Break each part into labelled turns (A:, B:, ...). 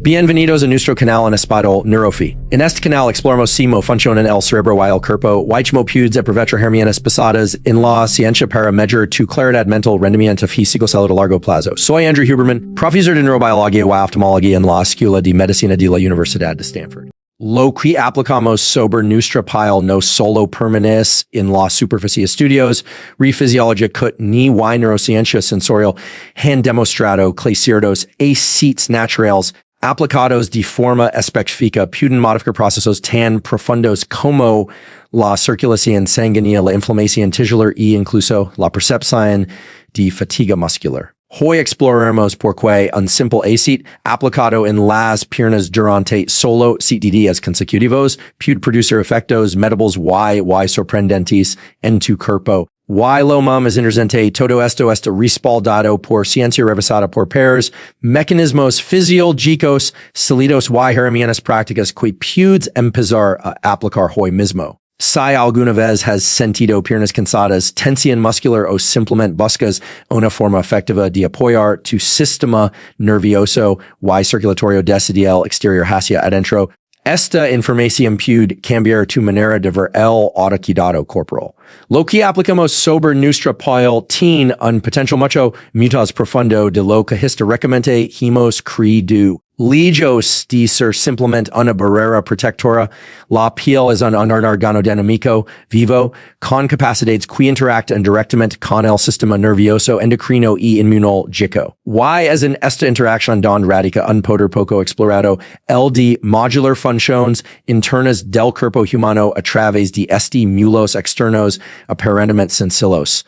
A: Bienvenidos a nuestro canal en español Neurofi. En este canal exploramos cómo funciona el cerebro y el cuerpo, y cómo puedes aprovechar herramientas basadas en la ciencia para mejorar tu claridad mental, rendimiento físico a largo plazo. Soy Andrew Huberman, profesor de neurobiología y oftalmología en la Escuela de Medicina de la Universidad de Stanford. Lo que aplicamos sobre nuestra piel no solo permanece en la superficie. Estudios refisiológicos ni neurociencia sensorial han demostrado que ciertos aceites naturales aplicados de forma específica pueden modificar procesos tan profundos como la circulación sanguínea, la inflamación tisular e incluso la percepción de fatiga muscular. Hoy exploraremos por qué un simple aceite aplicado en las piernas durante solo 7 días consecutivos puede producir efectos metabos y sorprendentes en tu cuerpo. Y lo más interesante, todo esto está respaldado por ciencia revisada por pares, mecanismos fisiológicos sólidos y herramientas prácticas que puedes empezar a aplicar hoy mismo. Si alguna vez has sentido piernas cansadas, tensión muscular o simplemente buscas una forma efectiva de apoyar tu sistema nervioso y circulatorio desde el exterior hacia adentro, esta información puede cambiar tu manera de ver el autocuidado corporal. Lo que aplicamos sobre nuestra piel tiene un potencial mucho más profundo de lo que históricamente hemos creído. Lejos de ser simplemente una barrera protectora, la piel es un órgano dinámico, vivo, con capacidades que interactúan directamente con el sistema nervioso, endocrino y inmunológico. Y es en esta interacción donde radica un poder poco explorado, el de modular funciones internas del cuerpo humano a través de estímulos externos aparentemente sencillos.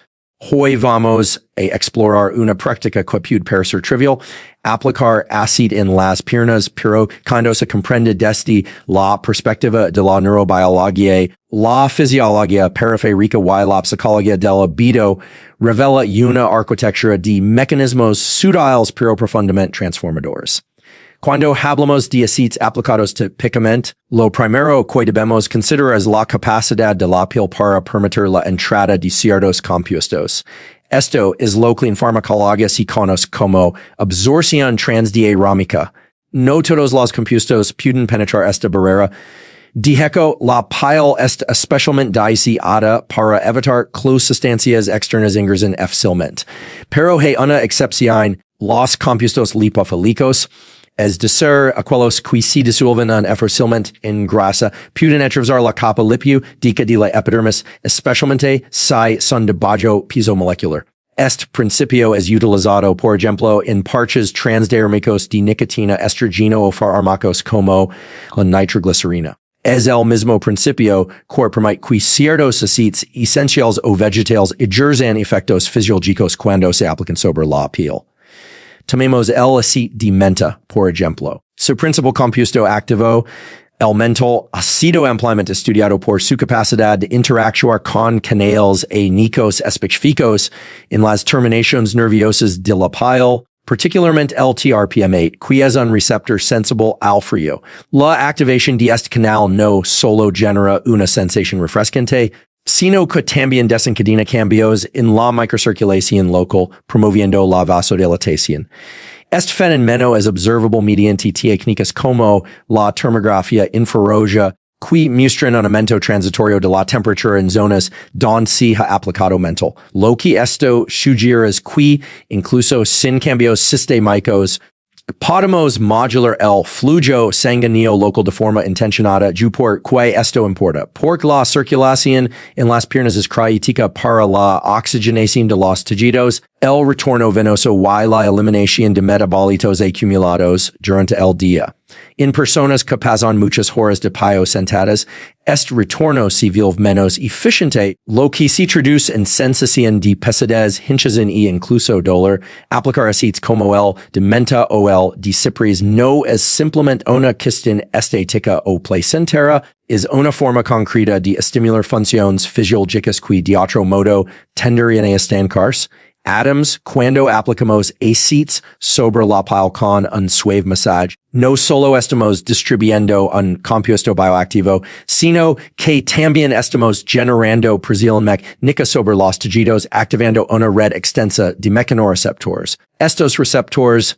A: Hoy vamos a explorar una práctica que puede parecer trivial, aplicar aceite en las piernas, pero cuando se comprende desde la perspectiva de la neurobiología, la fisiología periférica y la psicología del vida, revela una arquitectura de mecanismos sutiles pero profundamente transformadores. Cuando hablamos de aceites aplicados típicamente, lo primero que debemos considerar es la capacidad de la piel para permitir la entrada de ciertos compuestos. Esto es lo que en farmacología se conoce como absorción transdiarómica. No todos los compuestos pueden penetrar esta barrera. De hecho, la piel está especialmente diseñada para evitar que las sustancias externas ingresen fácilmente. Pero hay una excepción, los compuestos lipofílicos, es decir, aquellos que se disuelven fácilmente en grasa, pueden atravesar la capa lipídica de la epidermis, especialmente si son de bajo peso molecular. Este principio es utilizado, por ejemplo, en parches transdérmicos de nicotina, estrogeno o fármacos como la nitroglicerina. Es el mismo principio que permite que ciertos aceites esenciales o vegetales ejerzan efectos fisiológicos cuando se aplican sobre la piel. Tomemos el aceite de menta, por ejemplo. Su principal compuesto activo, el mentol, ha sido ampliamente estudiado por su capacidad de interactuar con canales anímicos específicos en las terminaciones nerviosas de la piel, particularmente el TRPM8, que es un receptor sensible al frío. La activación de este canal no solo genera una sensación refrescante, sino que también desencadena cambios en la microcirculación local, promoviendo la vasodilatación. Este fenómeno es observable mediante técnicas como la termografía infrarroja, que muestran un aumento transitorio de la temperatura en zonas donde se ha aplicado mentol. Lo que esto sugiere es que, incluso sin cambios sistémicos, podemos modular el flujo sanguíneo local de forma intencionada, por que esto importa. Porque la circulación en las piernas es crítica para la oxigenación de los tejidos, el retorno venoso y la eliminación de metabolitos acumulados durante el día. En personas que pasan muchas horas de pie sentadas, este retorno se vuelve menos eficiente, lo que se traduce en sensación de pesadez, hinchazón e incluso dolor. Aplicar aceites como el de menta o el de ciprés no es simplemente una cuestión estética o placentera, es una forma concreta de estimular funciones fisiológicas que de otro modo tenderían a estancarse. Adams, cuando aplicamos aceites sobre la piel con un suave massage, no solo estamos distribuyendo un compuesto bioactivo, sino que también estamos generando presión mecánica sobre los tejidos, activando una red extensa de mecanorreceptores. Estos receptores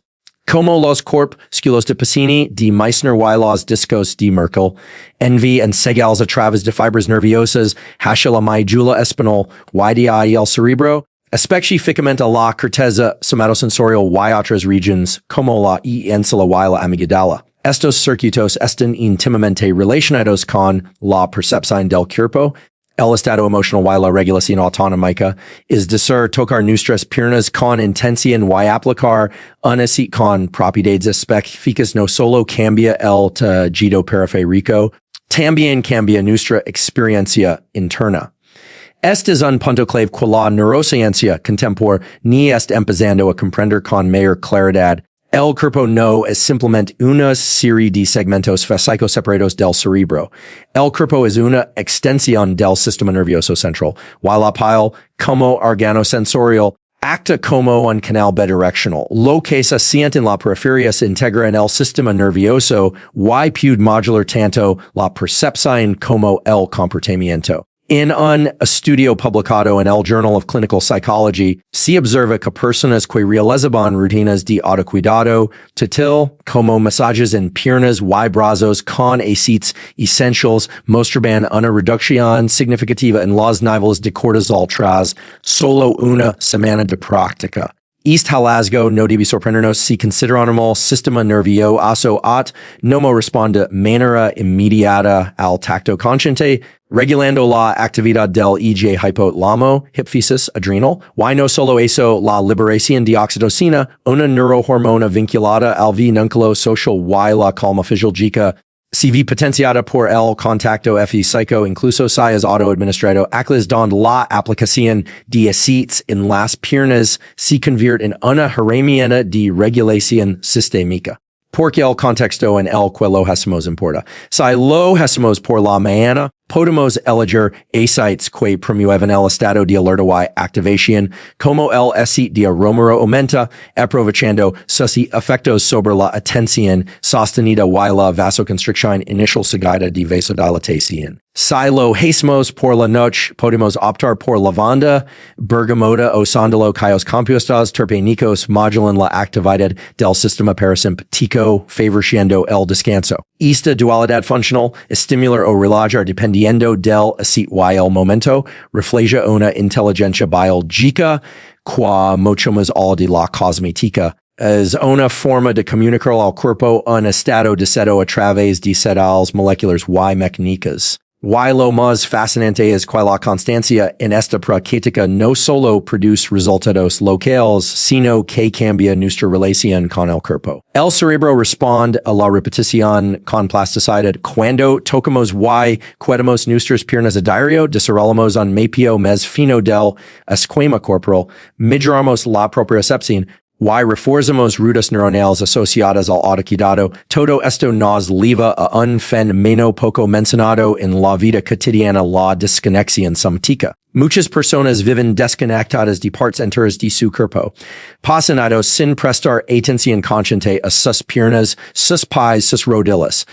A: Como los corp, sculos de Pacini, de Meissner y los discos de Merkel, envy and segals a través de fibras nerviosas, hacia la medula espinal, y de ahí el cerebro, específicamente la corteza somatosensorial y otras regions, como la insula y la amígdala. Estos circuitos están íntimamente relacionados con la percepción del cuerpo, el estado emocional y la regulación autonómica, es decir, tocar nuestras piernas con intención y aplicar un aceite con propiedades específicas no solo cambia el tejido periférico, también cambia nuestra experiencia interna. Este es un punto clave que la neurociencia contemporánea está empezando a comprender con mayor claridad. El cuerpo no es simplemente una serie de segmentos físicos separados del cerebro. El cuerpo es una extensión del sistema nervioso central, while la piel, como órgano sensorial, acta como un canal bidireccional. Lo que se siente en la periferia se integra en el sistema nervioso y puede modular tanto la percepción como el comportamiento. En un estudio publicado en el Journal of Clinical Psychology, se observa que personas que realizaban rutinas de autocuidado, táctil, como masajes en piernas y brazos con aceites esenciales, mostraban una reducción significativa en los niveles de cortisol tras solo una semana de práctica. Este hallazgo no debe sorprendernos si consideramos el sistema nervioso autónomo responde de manera inmediata al tacto consciente, regulando la actividad del eje hipotálamo, hipófisis adrenal, y no solo eso, la liberación de oxitocina, una neurohormona vinculada al vínculo social y la calma fisiológica, se ve potenciada por el contacto físico, incluso si es autoadministrado, aclas donde la aplicación de aceites en las piernas se convierte en una herramienta de regulación sistémica. Porque el contexto en el que lo hacemos importa. Si lo hacemos por la mañana, podemos elegir aceites que promueven el estado de alerta y activación, como el aceite de romero aumenta, aprovechando sus efectos sobre la atención sostenida y la vasoconstricción inicial seguida de vasodilatación. Si lo hacemos por la noche, podemos optar por lavanda, bergamota o sándalo cuyos compuestos terpénicos modulan la actividad del sistema parasimpático, favoreciendo el descanso. Esta dualidad funcional, estimular o relajar dependiendo del aceite y el momento, refleja una inteligencia biológica qua mucho más allá de la cosmética. Es una forma de comunicar al cuerpo un estado deseado a través de señales moleculares y mecánicas. Y lo más fascinante es que la constancia en esta práctica no solo produce resultados locales, sino que cambia nuestra relación con el cuerpo. El cerebro responde a la repetición con plasticidad. Cuando tocamos y cuidamos nuestras piernas a diario, desarrollamos un mapeo más fino del esquema corporal, mejoramos la propriocepción, y reforzamos rutas neuronales asociadas al autocuidado. Todo esto nos lleva a un fenómeno poco mencionado en la vida cotidiana, la desconexión somática. Muchas personas viven desconectadas de partes enteras de su cuerpo, pasando sin prestar atención consciente a sus piernas, sus pies, sus rodillas.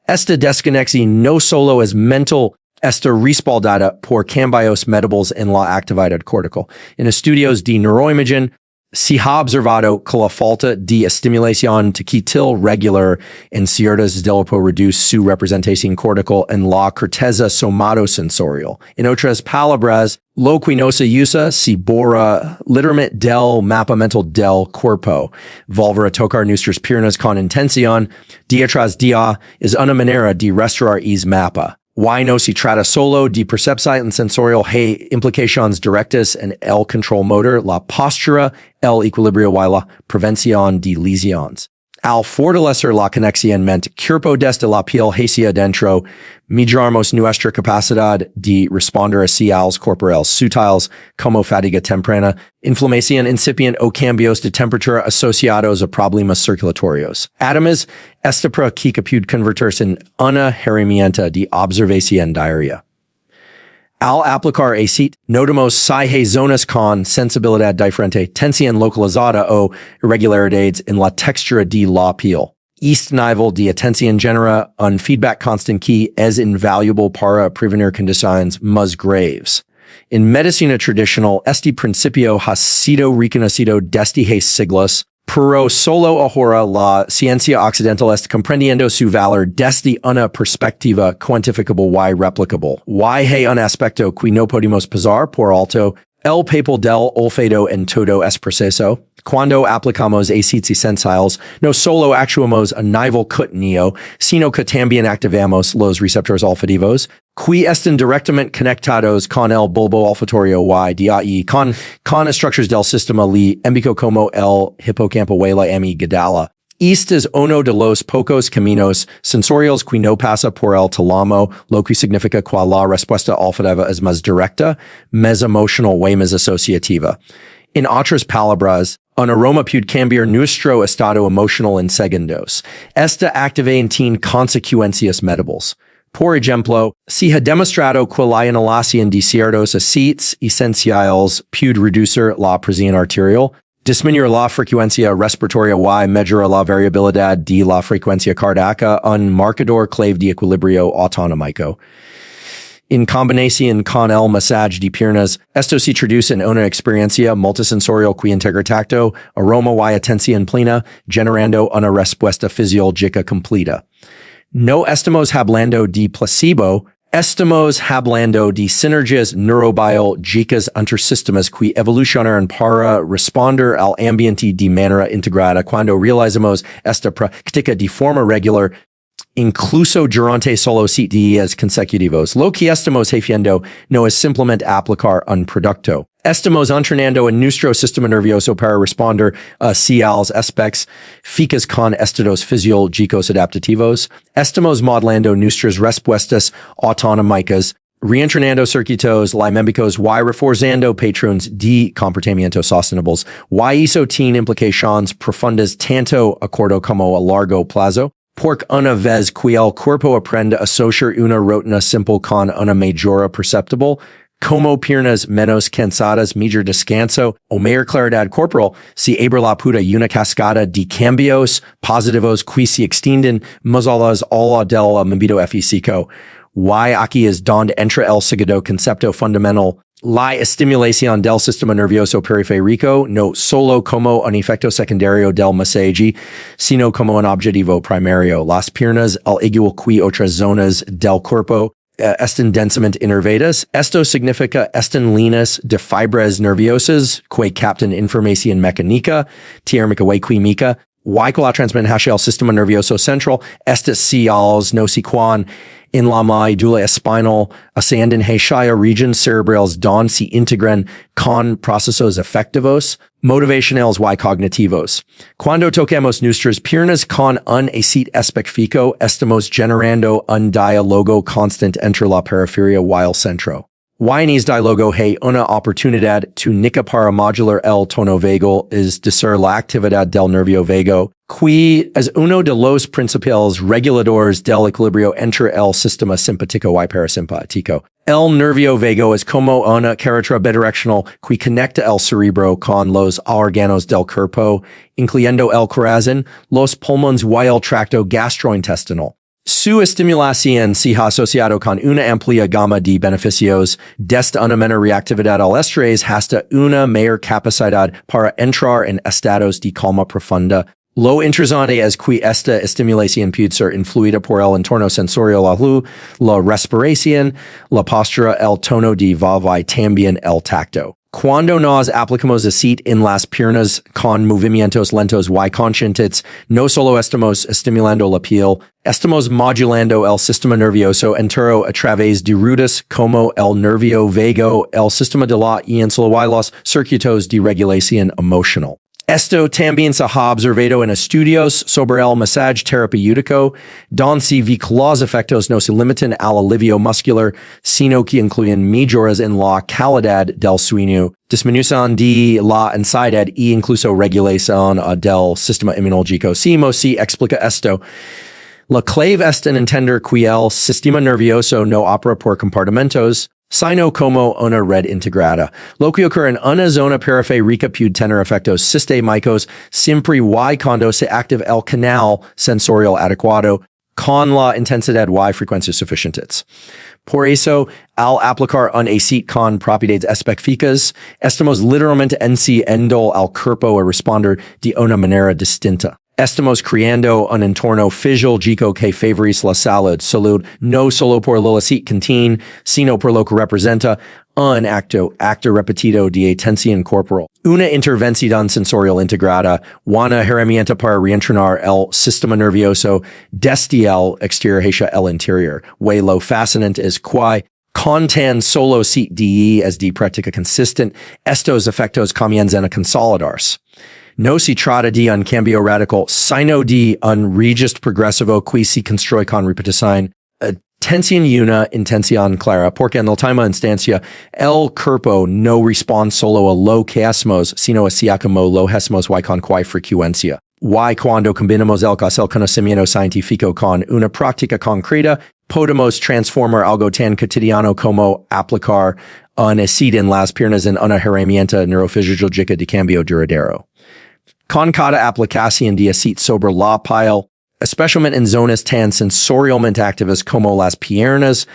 A: Esta desconexión no solo es mental, está respaldada por cambios metabólicos en la actividad cortical. En estudios de neuroimagen, se ha observado que la falta de estimulación táctil regular en ciertas del puede reduce su representación cortical en la corteza somatosensorial. En otras palabras, lo que no se usa se borra literalmente del mapa mental del cuerpo. Volver a tocar nuestras piernas con intención, día tras día, es una manera de restaurar ese mapa. Y no se trata solo de percepción sensorial, hay implicaciones directas en el control motor, la postura, el equilibrio y la prevención de lesiones. Al fortalecer la conexión mente-cuerpo desde la piel hacia adentro, mejoramos nuestra capacidad de responder a señales corporales sutiles como fatiga temprana, inflamación incipiente o cambios de temperatura asociados a problemas circulatorios. Además, esta práctica puede convertirse en una herramienta de observación diaria. Al aplicar aceite, notamos si hay zonas con sensibilidad diferente, tensión localizada o irregularidades en la textura de la piel. Este nivel de atención genera un feedback constant que es invaluable para prevenir condiciones más graves. En medicina tradicional, este principio ha sido reconocido desde hace siglos. Pero solo ahora la ciencia occidental está comprendiendo su valor desde una perspectiva cuantificable y replicable. Y hay un aspecto que no podemos pasar por alto. El papel del olfato en todo es proceso. Cuando aplicamos aceites esenciales, no solo actuamos a nivel cutáneo, sino que también activamos los receptores olfativos, que están directamente conectados con el bulbo olfatorio y DAE, con structures del sistema límbico como el hipocampo y la amígdala. Este es uno de los pocos caminos sensoriales que no pasa por el tálamo, lo que significa que la respuesta olfativa es más directa, más emocional y más asociativa. En otras palabras, un aroma puede cambiar nuestro estado emocional en segundos. Esta activación tiene consecuencias medibles. Por ejemplo, se ha demostrado que la inhalación de ciertos aceites esenciales puede reducir la presión arterial, disminuir la frecuencia respiratoria y mejorar la variabilidad de la frecuencia cardíaca, un marcador clave de equilibrio autonómico. En combinación con el masaje de piernas, esto se traduce en una experiencia multisensorial que integra tacto, aroma y atención plena, generando una respuesta fisiológica completa. No estamos hablando de placebo, estamos hablando de sinergias neurobiológicas entre sistemas que evolucionaron para responder al ambiente de manera integrada. Cuando realizamos esta práctica de forma regular, incluso durante solo 7 días consecutivos, lo que estamos haciendo no es simplemente aplicar un producto. Estamos entrenando en nuestro sistema nervioso para responder a ciertos aspectos físicos con estados fisiológicos adaptativos. Estamos modelando nuestras respuestas autonómicas, reentrenando circuitos limbicos y reforzando patrones de comportamiento sostenibles. Y eso tiene implicaciones profundas tanto a corto como a largo plazo. Porque una vez que el cuerpo aprende a asociar una rutina simple con una mejora perceptible, como piernas menos cansadas, mayor descanso o mayor claridad corporal, se abre la puerta una cascada de cambios positivos que se extienden más allá del ámbito físico. Y aquí es donde entra el segundo concepto fundamental. La estimulación del sistema nervioso periférico no solo como un efecto secundario del masaje, sino como un objetivo primario. Las piernas, al igual que otras zonas del cuerpo, están densamente innervadas. Esto significa están llenas de fibras nerviosas que captan información mecánica, térmica y química, y que la transmiten hacia el sistema nervioso central. Estas señales no se quedan en la médula espinal, ascienden hacia regiones cerebrales donde se integran con procesos afectivos, motivacionales y cognitivos. Cuando tocamos nuestras piernas con un aceite específico, estamos generando un diálogo constante entre la periferia y el centro. Y en este diálogo hay una oportunidad única para modular el tono vagal, es decir, la actividad del nervio vago, que es uno de los principales reguladores del equilibrio entre el sistema simpático y parasimpático. El nervio vago es como una carretera bidireccional que conecta el cerebro con los órganos del cuerpo, incluyendo el corazón, los pulmones y el tracto gastrointestinal. Su estimulación se ha asociado con una amplia gama de beneficios, desde una menor reactividad al estrés hasta una mayor capacidad para entrar en estados de calma profunda. Lo interesante es que esta estimulación puede ser influida por el entorno sensorial, la respiración, la postura, el tono de voz y también el tacto. Cuando nos aplicamos aceite en las piernas con movimientos lentos y conscientes, no solo estamos estimulando la piel, estamos modulando el sistema nervioso entero a través de rutas como el nervio vago, el sistema de la ínsula y los circuitos de regulación emocional. Esto también se ha observado en estudios sobre el masaje terapéutico, donde se ve que los efectos no se limitan al alivio muscular, sino que incluyen mejoras en la calidad del sueño, disminución de la ansiedad e incluso regulación del sistema inmunológico. ¿Cómo se explica esto? La clave está en entender que el sistema nervioso no opera por compartimentos, sino como una red integrada. Lo que ocurre en una zona periférica puede tener efectos sistémicos siempre y cuando se active el canal sensorial adecuado con la intensidad y frecuencia suficientes. Por eso, al aplicar un aceite con propiedades específicas, estamos literalmente enciendo al cuerpo a responder de una manera distinta. Estamos creando un entorno fisiológico que favorece la salud no solo por lo aceite contiene, sino por lo que representa un acto repetido de atención corporal. Una intervención sensorial integrada, una herramienta para reentrenar el sistema nervioso desde el exterior hacia el interior. Lo fascinante es que con tan solo aceite DE de práctica consistent, estos efectos comienzan a consolidarse. No se trata de un cambio radical, sino de un reajuste progresivo que se construye con repetición. Atención y una intención clara, porque en la última instancia, el cuerpo no responde solo a lo que hacemos, sino a como lo hacemos y con qué frecuencia. Cuando combinamos el conocimiento científico con una práctica concreta, podemos transformar algo tan cotidiano como aplicar un aceite en las piernas en una herramienta neurofisiológica de cambio duradero. Con cada aplicación de aceite sobre la piel, especialmente en zonas tan sensorialmente activas como las piernas,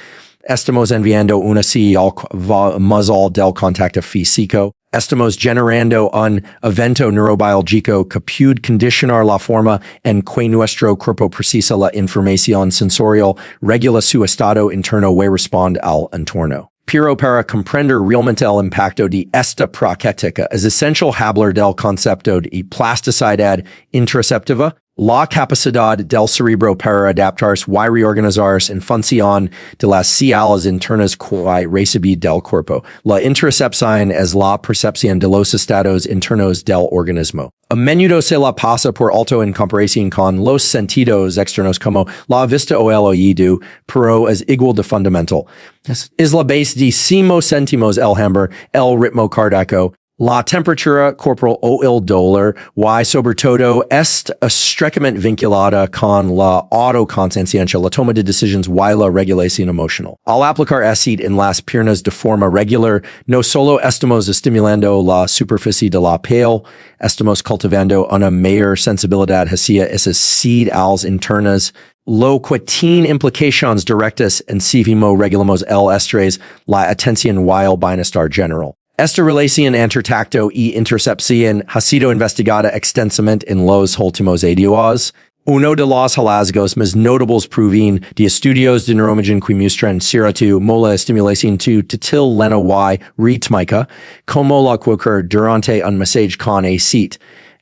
A: estamos enviando una señal muzzle del contacto físico. Estamos generando un evento neurobiológico que puede condicionar la forma en que nuestro cuerpo procesa la información sensorial, regula su estado interno y responde al entorno. Pero para comprender realmente el impacto de esta práctica, es esencial hablar del concepto de plasticidad interoceptiva, la capacidad del cerebro para adaptarse y reorganizarse en función de las señales internas que recibe del cuerpo. La interocepción es la percepción de los estados internos del organismo. A menudo se la pasa por alto en comparación con los sentidos externos como la vista o el oído, pero es igual de fundamental. Es la base de cómo sentimos el hambre, el ritmo cardíaco, la temperatura corporal o el dolor, y sobre todo está estrechamente vinculada con la autoconsciencia, la toma de decisiones y la regulación emocional. Al aplicar aceite en las piernas de forma regular, no solo estamos estimulando la superficie de la piel, estamos cultivando una mayor sensibilidad hacia esas señales internas, lo que tiene implicaciones directas en cómo regulamos el estrés, la atención y el bienestar general. Esta relación entre tacto y intercepción ha sido investigada extensamente en los últimos años. Uno de los hallazgos más notables proviene de estudios de neuroimaging que muestran cierto la estimulación táctil lenta y rítmica, como la que ocurre durante un masaje con aceite,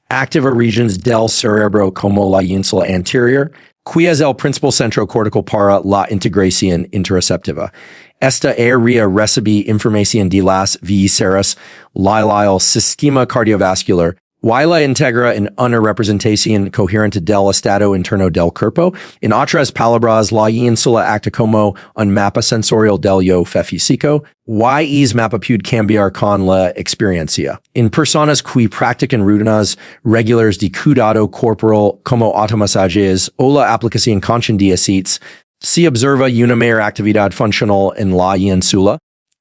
A: activa regiones del cerebro como la ínsula anterior, que es el principal centro cortical para la integración interoceptiva. Esta área recibe información de las vísceras, el sistema cardiovascular, y la integra en una representación coherente del estado interno del cuerpo. En otras palabras, la ínsula acta como un mapa sensorial del yo físico, y ese mapa puede cambiar con la experiencia. En personas que practican rutinas regulares de cuidado corporal como automasajes o la aplicación consciente de aceites, se observa una mayor actividad funcional en la ínsula,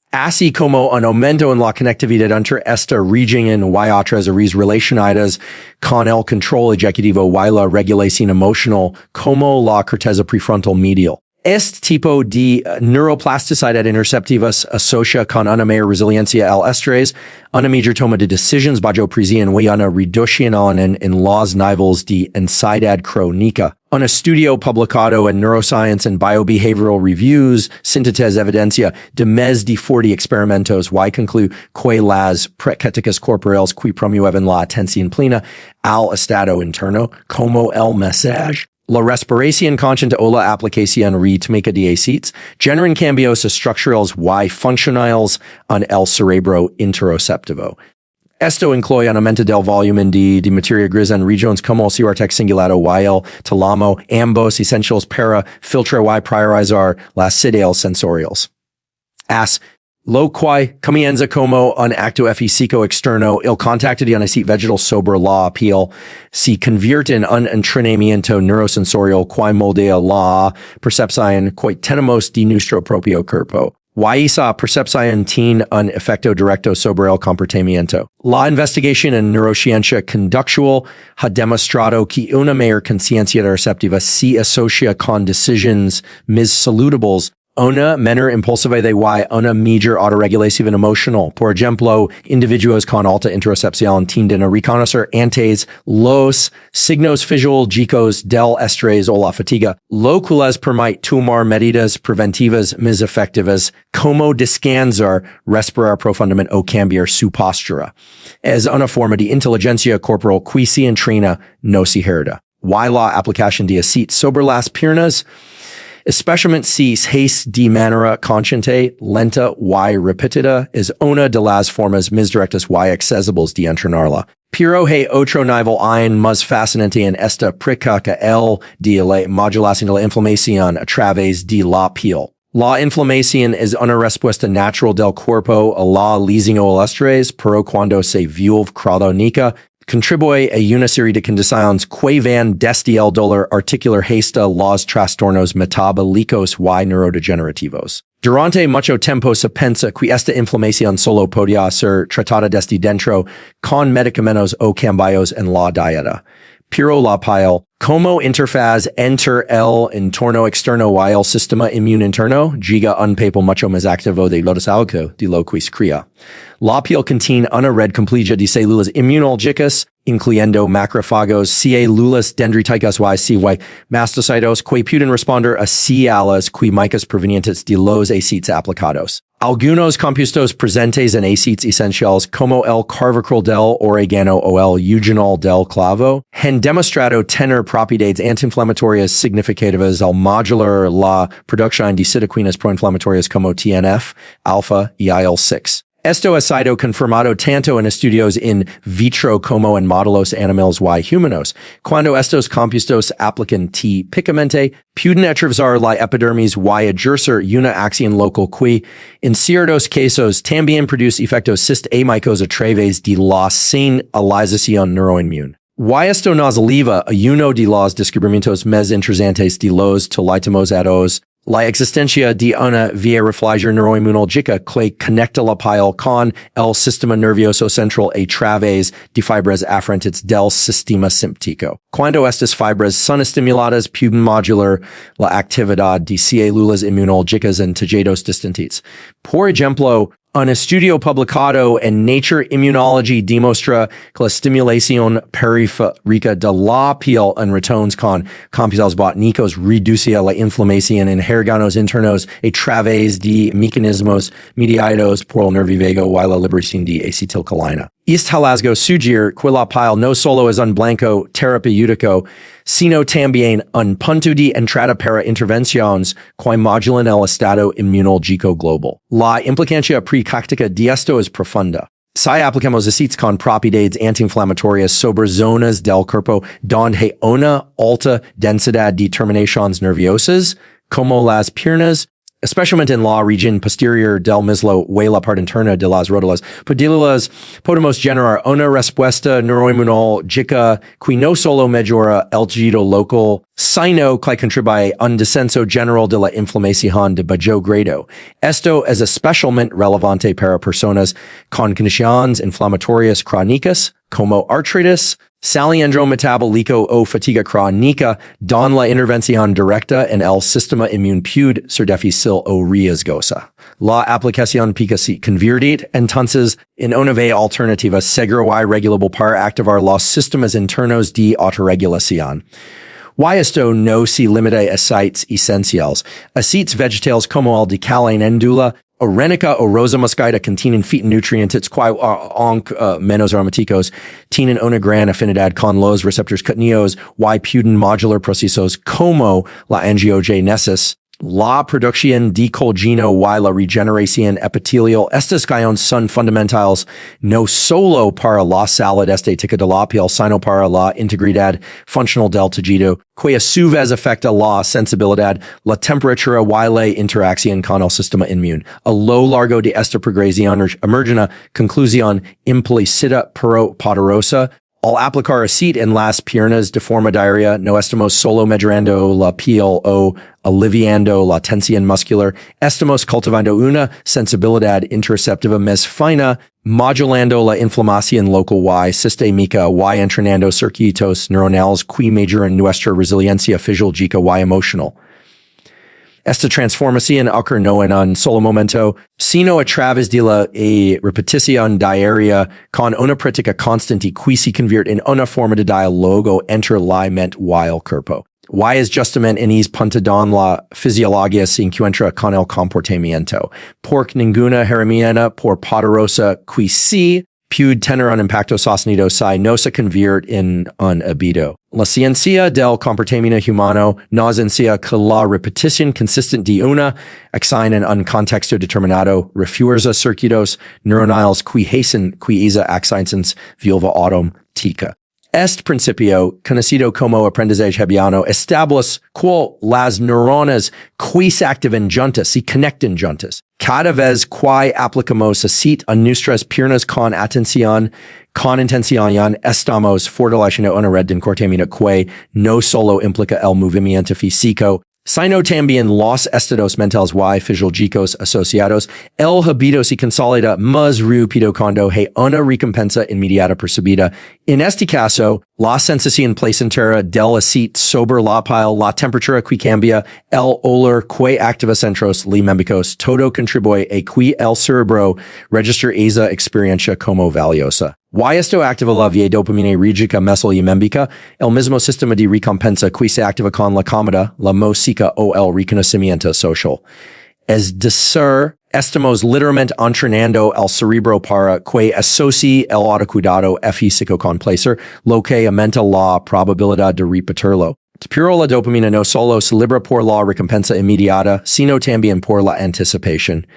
A: así como un aumento en la conectividad entre esta región y otras áreas relacionadas con el control ejecutivo y la regulación emocional, como la corteza prefrontal medial. Este tipo de neuroplasticidad interceptiva se asocia con una mayor resiliencia al estrés, una mayor toma de decisiones bajo presión y una reducción en los niveles de ansiedad crónica. Un estudio publicado en Neuroscience and Biobehavioral Reviews sintetiza evidencia de más de 40 experimentos y concluye que las prácticas corporales que promueven la atención plena al estado interno, como el masaje, la respiración consciente o la aplicación rítmica de aceites, generan cambios estructurales y funcionales en el cerebro interoceptivo. Esto incluye un aumento del volumen de materia gris en regiones como el córtex cingulado y el tálamo, ambos esenciales para filtrar y priorizar las señales sensoriales. Lo que comienza como un acto físico externo, el contacto de un aceite vegetal sobre la piel se convierte en un entrenamiento neurosensorial que moldea la percepción que tenemos de nuestro propio cuerpo. Y esa percepción tiene un efecto directo sobre el comportamiento. La investigación en neurociencia conductual ha demostrado que una mayor conciencia receptiva se asocia con decisiones más saludables Ona menor impulsividade y una major autoregulación emocional. Por ejemplo, individuos con alta interocepción tienden a reconocer antes los signos fisiológicos del estrés o la fatiga, lo cual permite tomar medidas preventivas más efectivas como descansar, respirar profundamente o cambiar su postura. Es una forma de inteligencia corporal que se entrena, no se hereda. Y la aplicación de aceite sobre las piernas, especialmente si es de manera consciente, lenta y repetida, es una de las formas más directas y accesibles de entrenarla. Pero hay otro nivel aún más fascinante en esta práctica, el de la modulación de la inflamación a través de la piel. La inflamación es una respuesta natural del cuerpo a la lesión o al estrés, pero cuando se vuelve crónica, contribuye a una serie de condiciones que van desde el dolor articular hasta los trastornos metabólicos y neurodegenerativos. Durante mucho tiempo se piensa que esta inflamación solo podía ser tratada desde dentro con medicamentos o cambios en la dieta. Pero la piel, como interfaz entre el entorno externo y el sistema inmune interno, llega un papel mucho más activo de lo algo de lo que se crea. La piel contiene una red completa de células inmunológicas, incluyendo macrófagos, células dendríticas y mastocitos, que pueden responder a señales químicas provenientes de los aceites aplicados. Algunos compuestos presentes en aceites esenciales, como el carvacrol del oregano o el eugenol del clavo, han demostrado tener propiedades antiinflamatorias significativas al modular la producción de citoquinas proinflamatorias como TNF, alfa y IL-6. Esto ha sido confirmado tanto en estudios in vitro como en modelos animales y humanos. Cuando estos compuestos aplican típicamente, pueden atravesar la epidermis y ejercer una acción local que, en ciertos casos, también produce efectos sistémicos a través de la señalización neuroinmune. Y esto nos lleva a uno de los descubrimientos más interesantes de los últimos años, la existencia de una vía refleja neuroinmunológica que conecta la piel con el sistema nervioso central a través de fibras aferentes del sistema simpático. Cuando estas fibras son estimuladas, pueden modular la actividad de células inmunológicas en tejidos distintos. Por ejemplo, un estudio publicado en Nature Immunology demuestra que la estimulación periférica de la piel en ratones con compuestos botánicos reduce la inflamación en órganos internos a través de mecanismos mediados por el nervio vago y la liberación de acetilcolina. Este hallazgo sugiere que la piel no solo es un blanco terapéutico, sino también un punto de entrada para intervenciones que modulan el estado inmunológico global. La implicancia práctica de esto es profunda. Si aplicamos aceites con propiedades antiinflamatorias sobre zonas del cuerpo donde hay una alta densidad de terminaciones nerviosas, como las piernas, especialmente en la región posterior del muslo o la parte interna de las rótulas, podemos generar una respuesta neuroinmunológica que no solo mejora el tejido local, sino que contribuye a un descenso general de la inflamación de bajo grado. Esto es especialmente relevante para personas con condiciones inflamatorias crónicas, como artritis, cilindro metabólico o fatiga crónica, donde la intervención directa en el sistema inmune puede ser difícil o riesgosa. La aplicación pica se convierte entonces en una vía alternativa segura y regulable para activar los sistemas internos de autorregulación. Y esto no se limita a aceites esenciales. Aceites vegetales como el de calendula, Orenica o rosa mosquita contienen fitonutrientes que, aunque menos aromáticos, tienen una gran afinidad con los receptores cutáneo y pueden modular procesos como la angiogénesis, la producción de colágeno y la regeneración epitelial. Estas caiones son fundamentales no solo para la salud estética de la piel, sino para la integridad funcional del tejido, que a su vez afecta la sensibilidad, la temperatura y la interacción con el sistema inmune. A lo largo de esta progresión emerge una conclusión implícita pero poderosa. Al aplicar aceite en las piernas de forma diaria, no estamos solo mejorando la piel o aliviando la tensión muscular, estamos cultivando una sensibilidad interoceptiva más fina, modulando la inflamación local y sistémica y entrenando circuitos neuronales que mejoran nuestra resiliencia fisiológica y emocional. Esta transformación ocurre no en un solo momento, sino a través de la repetición diaria con una práctica constante que se convierte en una forma de diálogo entre la mente y el cuerpo. Y es justamente en ese punto donde la fisiología se encuentra con el comportamiento, porque ninguna herramienta por poderosa que sí puede tener un impacto sostenido si no se convierte en un hábito. La ciencia del comportamiento humano nos enseña que la repetición consistente de una acción en un contexto determinado refuerza circuitos neuronales que hacen que esa acción se vuelva automática. Este principio, conocido como aprendizaje hebbiano, establece que las neuronas que se activan juntas y conectan juntas. Cada vez que aplicamos aceite a nuestras piernas con atención, con intención, estamos fortaleciendo una red de encurtamiento que no solo implica el movimiento físico, sino también los estados mentales y fisiológicos asociados. El hábito se consolida más rápido cuando hay una recompensa inmediata percibida. En este caso, la sensación placentera del aceite sobre la piel, la temperatura que cambia, el olor que activa centros límbicos, todo contribuye a que el cerebro registre esa experiencia como valiosa. Y esto activa la vía dopaminérgica mesolimbica, el mismo sistema de recompensa que se activa con la comida, la música o el reconocimiento social. Es decir, estamos literalmente entrenando el cerebro para que asocie el autocuidado físico con placer, lo que aumenta la probabilidad de repetirlo. Pero la dopamina no solo se libera por la recompensa inmediata, sino también por la anticipación.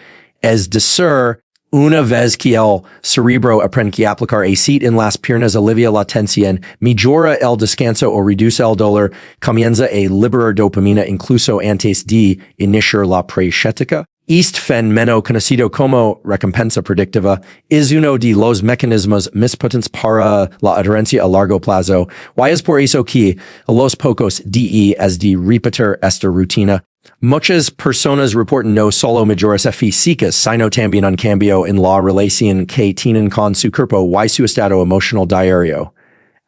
A: Es decir, una vez que el cerebro aprende que aplicar aceite en las piernas alivia la tensión, mejora el descanso o reduce el dolor, comienza a liberar dopamina incluso antes de iniciar la práctica. Este fenómeno conocido como recompensa predictiva es uno de los mecanismos más potentes para la adherencia a largo plazo, y es por eso que a los pocos días de repetir esta rutina, muchas personas reportan no solo mejoras físicas, sino también un cambio en la relación que tienen con su cuerpo y su estado emocional diario.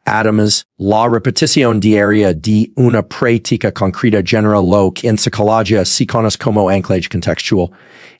A: Además, la repetición diaria de una práctica concreta genera lo que en psicología se conoce como anclaje contextual.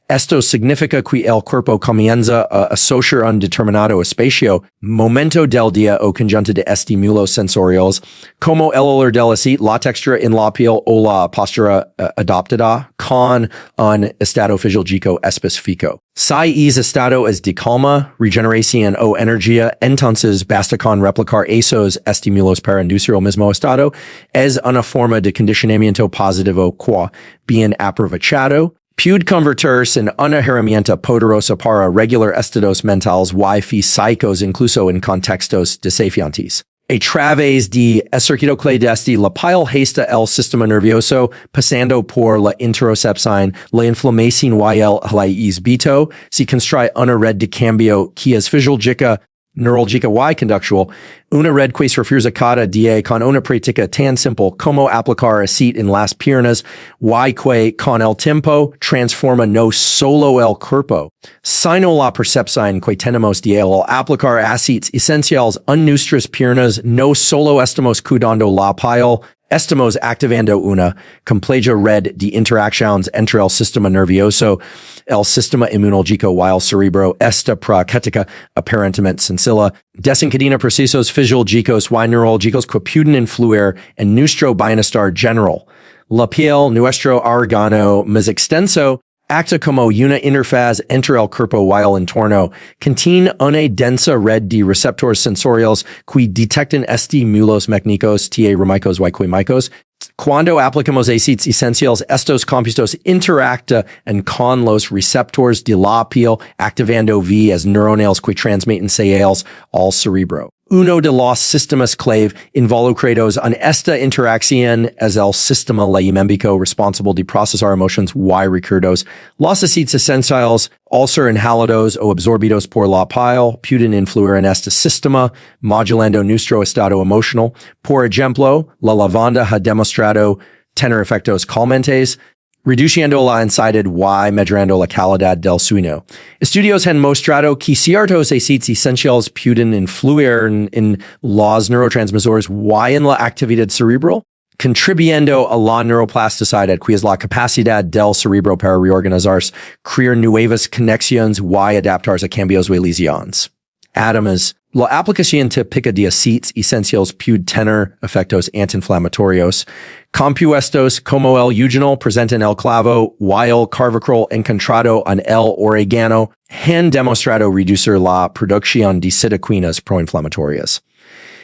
A: Esto significa que el cuerpo comienza a asociar un determinado espacio, momento del día o conjunto de estímulos sensoriales, como el olor del aceite, la textura en la piel o la postura adoptada, con un estado fisiológico específico. Si ese estado es de calma, regeneración o energía, entonces basta con replicar esos estímulos para inducir el mismo estado. Es una forma de condicionamiento positivo que, bien aprovechado, puede convertirse en una herramienta poderosa para regular estados mentales y físicos incluso en contextos desafiantes. A través de circuito que desde la piel hasta el sistema nervioso, pasando por la interocepción, la inflamación y el laísbito, se construye una red de cambio que es fisiológica, neurológica y conductual, una red que se refuerza cada día con una práctica tan simple como aplicar aceite en las piernas y que con el tiempo transforma no solo el cuerpo, sino la percepción que tenemos de él. Al aplicar aceites esenciales en nuestras piernas, no solo estamos cuidando la piel, estamos activando una compleja red de interacciones entre el sistema nervioso, el sistema inmunológico y el cerebro. Esta práctica aparentemente sencilla desencadena procesos fisiológicos y neurológicos que pueden influir en nuestro bienestar general. La piel, nuestro órgano más extenso, acta como una interfaz entre el cuerpo y el entorno, contiene una densa red de receptores sensoriales que detectan estímulos mecánicos, remáicos y químicos. Cuando aplicamos aceites esenciales, estos compuestos interactúan con los receptores de la piel, activando vías neuronales que transmiten señales al cerebro. Uno de los sistemas clave involucrados en esta interacción es el sistema límbico responsable de procesar emociones y recuerdos. Los aceites esenciales, al ser inhalados o absorbidos por la piel, pueden influir en este sistema, modulando nuestro estado emocional. Por ejemplo, la lavanda ha demostrado tener efectos calmantes, reduciendo la ansiedad y mejorando la calidad del sueño. Estudios han mostrado que ciertos aceites esenciales pueden influir en los neurotransmisores y en la actividad cerebral. contribuyendo a la neuroplasticidad, que es la capacidad del cerebro para reorganizarse, crear nuevas conexiones y adaptarse a cambios y lesiones. Además, la aplicación típica de aceites esenciales puede tener efectos antiinflamatorios, compuestos como el eugenol presente en el clavo y el carvacrol encontrado en el oregano han demostrado reducir la producción de citoquinas proinflamatorias.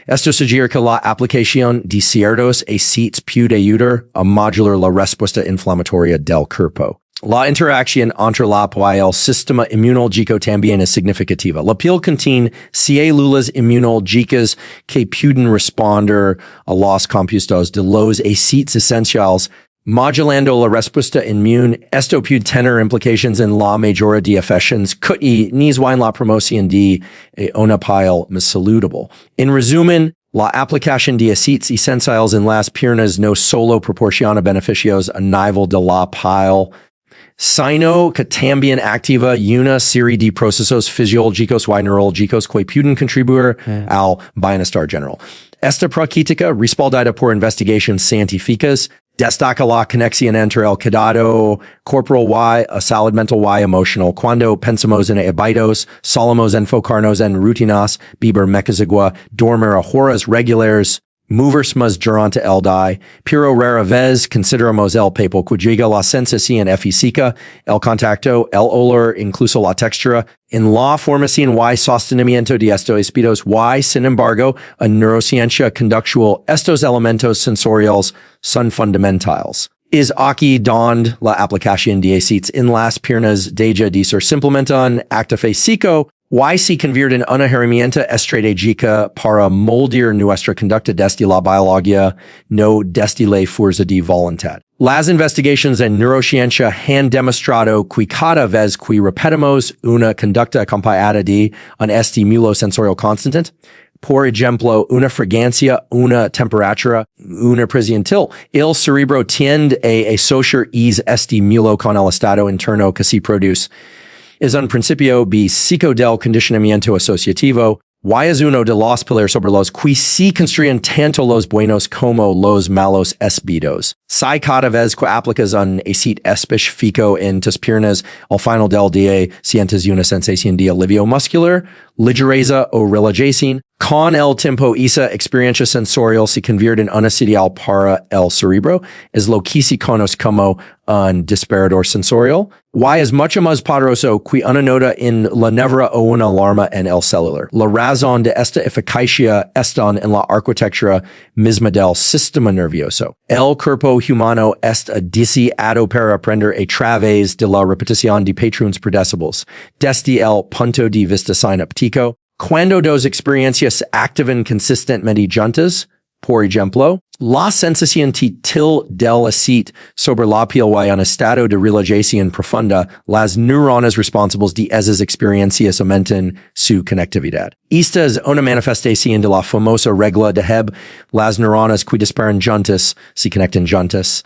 A: Esto sugiere que la aplicación de ciertos aceites puede ayudar a modular la respuesta inflamatoria del cuerpo. La interacción entre la y el sistema inmunológico también es significativa. La piel contiene células inmunológicas que pueden responder a los compuestos de los aceites esenciales, modulando la respuesta inmune. Esto puede tener implicaciones en la mayoría de afecciones que en la promoción de una piel más saludable. En resumen, la aplicación de aceites esenciales en las piernas no solo proporciona beneficios a nivel de la piel, sino que también activa una serie de procesos fisiológicos y neurológicos que pueden contribuir al bienestar general. Esta práctica, respaldada por investigaciones científicas, destaca la conexión entre el cuidado corporal y salud mental y emocional. Cuando pensamos en hábitos, solemos enfocarnos en rutinas, beber menos agua, dormir a horas regulares, moverse más durante el día, pero rara vez consideramos el papel que juega la sensación física, el contacto, el olor, incluso la textura, en la formación y sostenimiento de estos hábitos y, sin embargo, en neurociencia conductual, estos elementos sensoriales son fundamentales. Es aquí donde la aplicación de aceites en las piernas deja de ser simplemente un acto físico y se convierte en una herramienta estratégica para moldear nuestra conducta desde la biología, no desde la fuerza de voluntad. Las investigaciones en neurociencia han demostrado que cada vez que repetimos una conducta acompañada de un estímulo sensorial constante, por ejemplo, una fragancia, una temperatura, una presión, el cerebro tiende a asociar ese estímulo con el estado interno que se produce. Es un principio básico del condicionamiento asociativo, y es uno de los pilares sobre los que se construyen tanto los buenos como los malos hábitos. Si cada vez que aplicas un aceite específico en tus piernas, al final del día sientes una sensación de alivio muscular, ligereza o relajación, con el tiempo esa experiencia sensorial se convierte en una señal para el cerebro, es lo que se conoce como un disparador sensorial, y es mucho más poderoso que una nota en la nevra o una alarma en el celular. La razón de esta eficacia está en la arquitectura misma del sistema nervioso. El cuerpo humano está diseñado para aprender a través de la repetición de patrones predecibles. Desde el punto de vista sinaptico, cuando dos experiencias se activan consistentemente juntas, por ejemplo, la sensación táctil del aceite sobre la piel y un estado de relajación profunda, las neuronas responsables de esas experiencias aumentan su conectividad. Esta es una manifestación de la famosa regla de Hebb, las neuronas que disparan juntas se conectan juntas.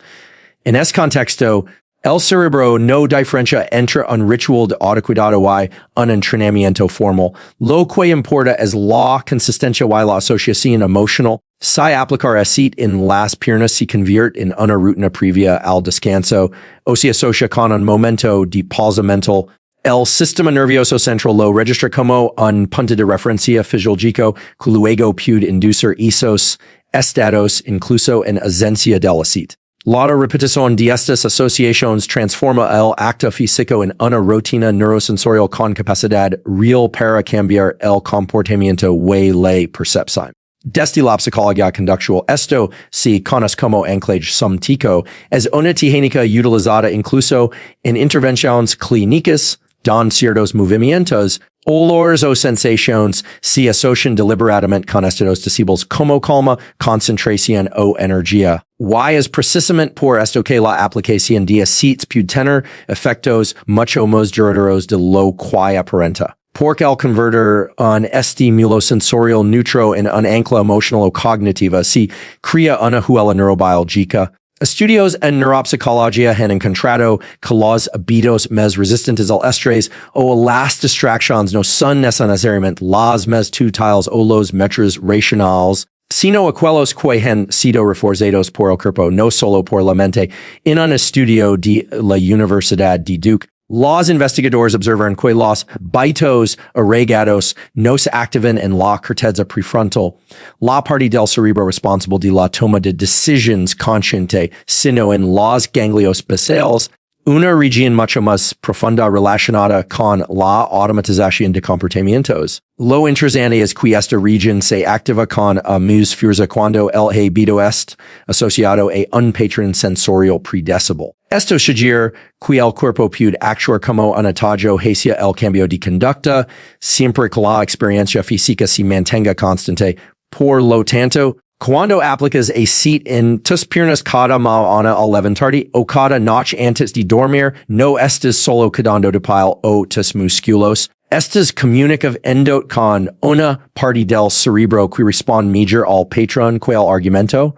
A: En ese contexto, el cerebro no diferencia entre un ritual de autocuidado y un entrenamiento formal. Lo que importa es la consistencia y la asociación emocional. Si aplicar aceite en las piernas se convierte en una rutina previa al descanso o se asocia con un momento de pausa mental, el sistema nervioso central lo registra como un punto de referencia fisiológico que luego puede inducir esos estados incluso en ausencia del aceite. La repetición de estas asociaciones transforma el acto físico en una rutina neurosensorial con capacidad real para cambiar el comportamiento y la percepción. Desde la psicología conductual, esto se conoce como anclaje somatico, es una técnica utilizada incluso en intervenciones clínicas donde ciertos movimientos, olores o sensaciones se asocian deliberadamente con estados decibles como calma, concentración o energía. Y es precisamente por esto que la aplicación de aceites puede tener efectos mucho más duraderos de lo que aparenta. Porque al convertir un estímulo sensorial neutro en un ancla emocional o cognitiva, se crea una huella neurobiológica. Estudios en neuropsicología han encontrado que los hábitos más resistentes al estrés o las distracciones no son necesariamente las más útiles o los métodos racionales. Sino aquelos que han sido reforzados por el cuerpo, no solo por la mente. En un estudio de la Universidad de Duke, los investigadores observaron que los bitos arraigados no se activan en la corteza prefrontal, la parte del cerebro responsable de la toma de decisiones consciente, sino en los ganglios basales, una región mucho más profunda relacionada con la automatización de comportamientos. Lo interesante es que esta región se activa con más fuerza cuando el habito es asociado a un patrón sensorial predecible. Esto sugiere que el cuerpo puede actuar como un atajo hacia el cambio de conducta, siempre que la experiencia física se mantenga constante. Por lo tanto, cuando aplicas aceite en tus piernas cada mañana al levantarte o cada noche antes de dormir, no estás solo quedando de pie o tus músculos. Estás comunicando con una parte del cerebro que responde mejor al patrón que el argumento.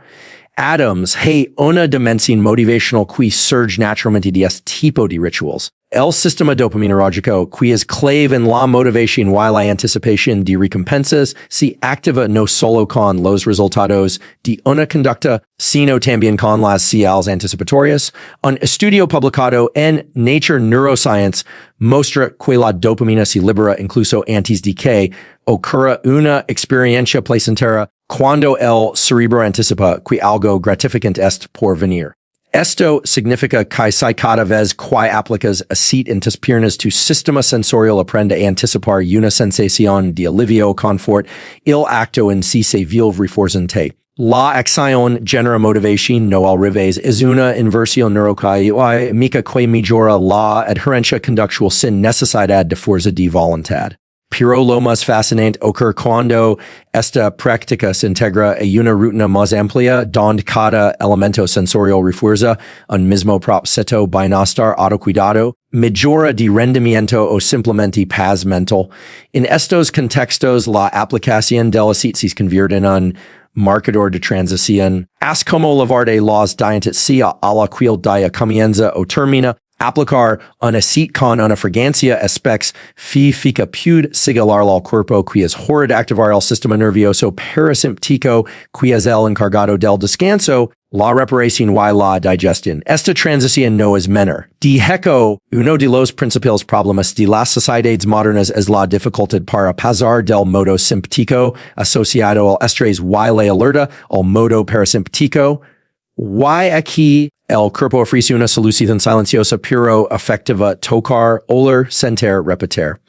A: Adams, hay una dimensión motivational que surge naturalmente de este tipo de rituals. El sistema dopaminérgico, que es clave en la motivación y la anticipación de recompensas, se activa no solo con los resultados de una conducta, sino también con las señales anticipatorias. Un estudio publicado en Nature Neuroscience muestra que la dopamina se libera incluso antes de que ocurra una experiencia placentera cuando el cerebro anticipa que algo gratificante es por venir. Esto significa que si cada vez que aplicas aceite en tus piernas, tu sistema sensorial aprende a anticipar una sensación de alivio o confort, el acto en sí se vuelve reforzante. La acción genera motivación, no al revés, es una inversión neuroquímica que mejora la adherencia conductual sin necesidad de fuerza de voluntad. Pero lo más fascinante ocurre cuando esta práctica se integra a una rutina más amplia, donde cada elemento sensorial refuerza un mismo propósito: bienestar, autocuidado, mejora de rendimiento o simplemente paz mental. En estos contextos, la aplicación del aceite se convierte en un marcador de transición. Es como lavar de los dientes sea a la cual día comienza o termina. Aplicar un aceite con una fragancia específica puede sigilar al cuerpo, que es hora de activar el sistema nervioso parasimpático, que es el encargado del descanso, la reparación y la digestión. Esta transición no es menor. De hecho, uno de los principales problemas de las sociedades modernas es la dificultad para pasar del modo simpático asociado al estrés y la alerta al modo parasimpático. Y aquí el cuerpo ofrece una solución silenciosa pero efectiva: tocar, oler, sentir, repetir.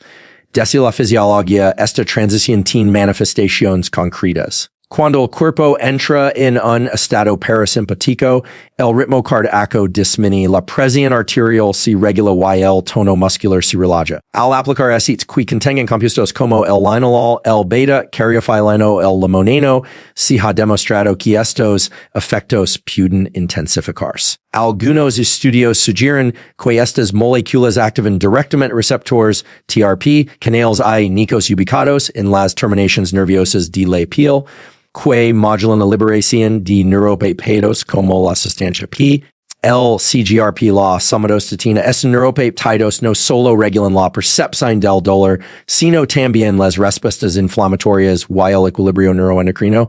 A: Desde la fisiología, esta transición tiene manifestaciones concretas. Cuando el cuerpo entra en un estado parasimpático, el ritmo cardíaco disminuye, la presión arterial se regula y el tono muscular se relaja. Al aplicar aceites que contengan compuestos como el linalol, el beta-carotenoidino, el limoneno, se ha demostrado que estos efectos pueden intensificarse. Algunos estudios sugieren que estas moléculas activan directamente receptores TRP, canales iónicos ubicados en las terminaciones nerviosas de la piel, que modulan la liberación de neuropéptidos como la sustancia P. El CGRP, la somatostatina, estos neuropéptidos no solo regulan la percepción del dolor, sino también las respuestas inflamatorias y el equilibrio neuroendocrino.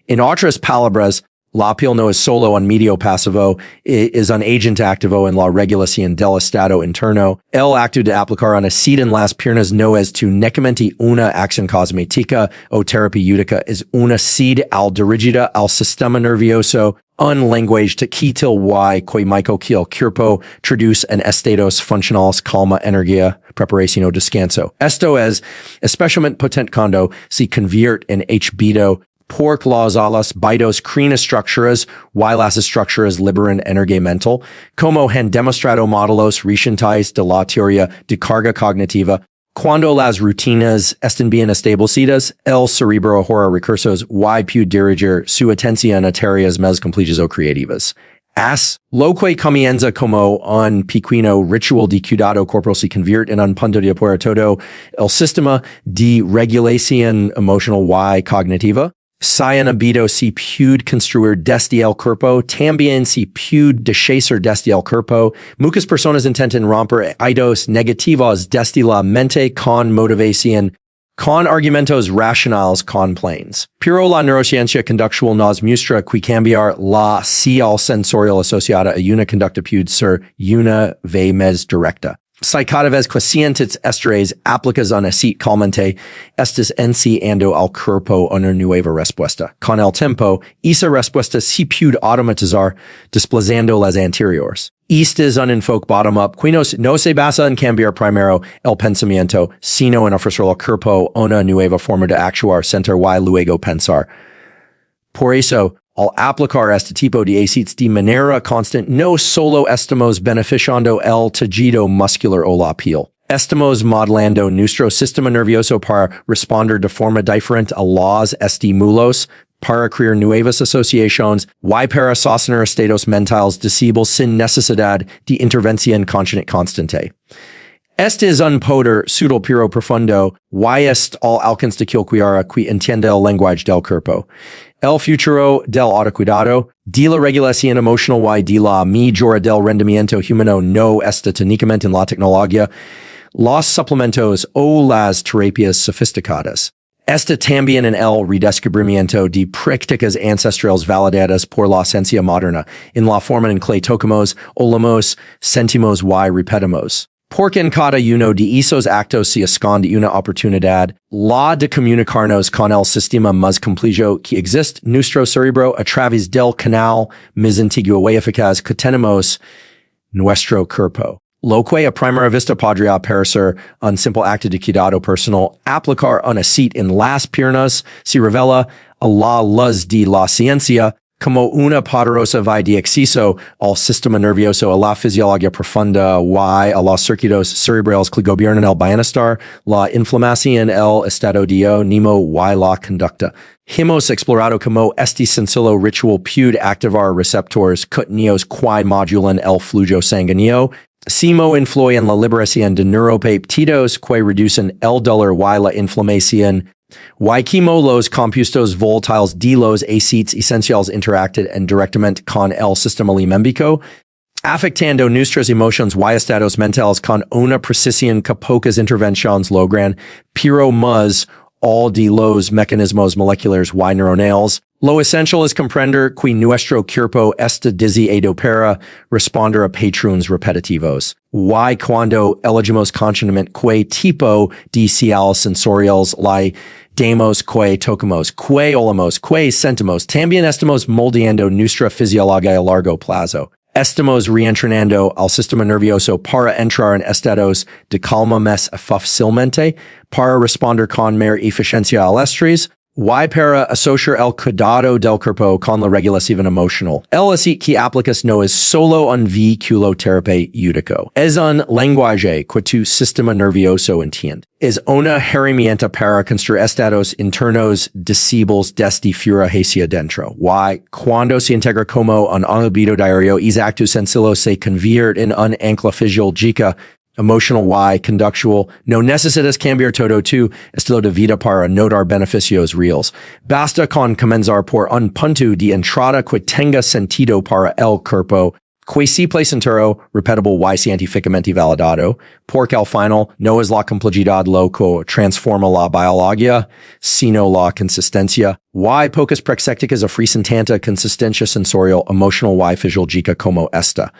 A: En otras palabras, la piel no es solo un medio pasivo, es un agente activo en la regulación del estado interno. El acto de aplicar un aceite en las piernas no es únicamente una acción cosmética o terapéutica, es una seed al dirigida al sistema nervioso, un lenguaje táctil y que mico que el cuerpo traduce en estados funcionales: calma, energía, preparación o descanso. Esto es especialmente potente cuando se convierte en habito, porque las alas bitos crean estructuras y las estructuras liberan energía mental, como han demostrado modelos recientes de la teoría de carga cognitiva. Cuando las rutinas están bien establecidas, el cerebro ahorra recursos y puede dirigir su atención a tareas más complejas o creativas. As lo que comienza como un pequeño ritual de cuidado corporal se convierte en un punto de apoyo todo el sistema de regulación emocional y cognitiva. Si un hábito se puede construir desde el cuerpo, también se puede deshacer desde el cuerpo. Muchas personas intentan romper hábitos negativos desde la mente con motivación Con argumentos racionales con planes. Pero la neurociencia conductual nos muestra que cambiar la señal sensorial asociada a una conductitude sur una vez más directa. Si cada vez que sientes estrés aplicas un aceite calmante, estás enseñando al cuerpo una nueva respuesta. Con el tiempo, esa respuesta se puede automatizar desplazando las anteriores. Este es un enfoque bottom-up que no se basa en cambiar primero el pensamiento, sino en ofrecer al cuerpo una nueva forma de actuar, sentir y luego pensar. Por eso, al aplicar este tipo de aceites de manera constante, no solo estamos beneficiando el tejido muscular o la piel. Estamos modelando nuestro sistema nervioso para responder de forma diferente a los estímulos, para crear nuevas asociaciones y para sostener estados mentales disímiles sin necesidad de intervención constante. Este es un poder sutil pero profundo y es al alcance de cualquiera que entiende el lenguaje del cuerpo. El futuro del autocuidado, de la regulación emocional y de la mejora del rendimiento humano no está técnicamente en la tecnología, los suplementos o las terapias sofisticadas. Está también en el redescubrimiento de prácticas ancestrales validadas por la ciencia moderna, en la forma en que tocamos, olemos, sentimos y repetimos. Porque en cada uno de esos actos se esconde una oportunidad, la de comunicarnos con el sistema más complejo que existe nuestro cerebro a través del canal más antiguo y eficaz que tenemos, nuestro cuerpo. Lo que a primera vista podría parecer un simple acto de cuidado personal, aplicar un aceite en las piernas se revela a la luz de la ciencia como una poderosa vía de acceso al sistema nervioso, a la fisiología profunda y a los circuitos cerebrales que gobiernan el bienestar, la inflamación, el estado de ánimo y la conducta. Hemos explorado cómo este sencillo ritual puede activar receptores cutáneo que modulan el flujo sanguíneo, Simo influye en la liberación de neuropéptidos que reducen el dolor y la inflamación. Y quimo los compuestos volatiles de los aceites esenciales interacten directamente con el sistema límbico, afectando nuestras emociones y estados mentales con una precisión que pocas intervenciones logran, pero más all de los mecanismos moleculares y neuronales. Lo esencial es comprender que nuestro cuerpo está diseñado para responder a patrones repetitivos. Y cuando elegimos conscientemente qué tipo de señales sensoriales le damos, qué tocamos, qué olemos, qué sentimos, también estamos moldeando nuestra fisiología a largo plazo. Estamos reentrenando al sistema nervioso para entrar en estados de calma más fácilmente, para responder con mayor eficiencia al estrés, y para asociar el cuidado del cuerpo con la regulación emocional. El aceite que aplicas no es solo un vehículo terapéutico. Es un lenguaje que tu sistema nervioso entiende. Es una herramienta para construir estados internos disímiles desde fuera hacia dentro. Y cuando se integra como un hábito diario, es actos sencillos se convierte en un ancla fisiológica emotional y conductual. No necesitas cambiar todo tu estilo de vida para notar beneficios reales. Basta con comenzar por un punto de entrada que tenga sentido para el cuerpo, que se placentero, repetible y científicamente validado, porque al final no es la complejidad lo que transforma la biología, sino la consistencia. Y pocas prácticas ofrecen tanta consistencia sensorial, emotional y fisiológica como esta.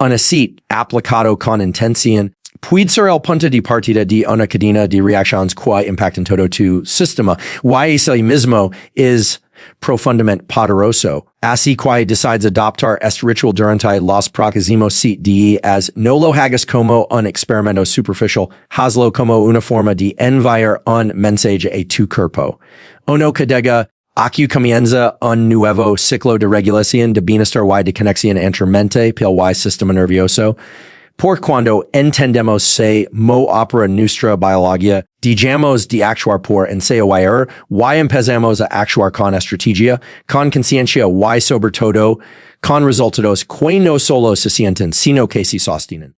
A: Un aceite aplicado con intención puede ser el punto de partida de una cadena de reacciones que impactan todo tu sistema. Y ese mismo es profundamente poderoso. Así que decides adoptar este ritual durante los próximos 7 días. No lo hagas como un experimento superficial, hazlo como una forma de enviar un mensaje a tu cuerpo. Uno que diga, aquí comienza un nuevo ciclo de regulación de bienestar y de conexión entre mente, piel y sistema nervioso. Por cuando entendemos se mo opera nuestra biología, dejamos de actuar por ensayo y error, y empezamos a actuar con estrategia, con conciencia y sobre todo, con resultados que no solo se sienten, sino que se sostienen.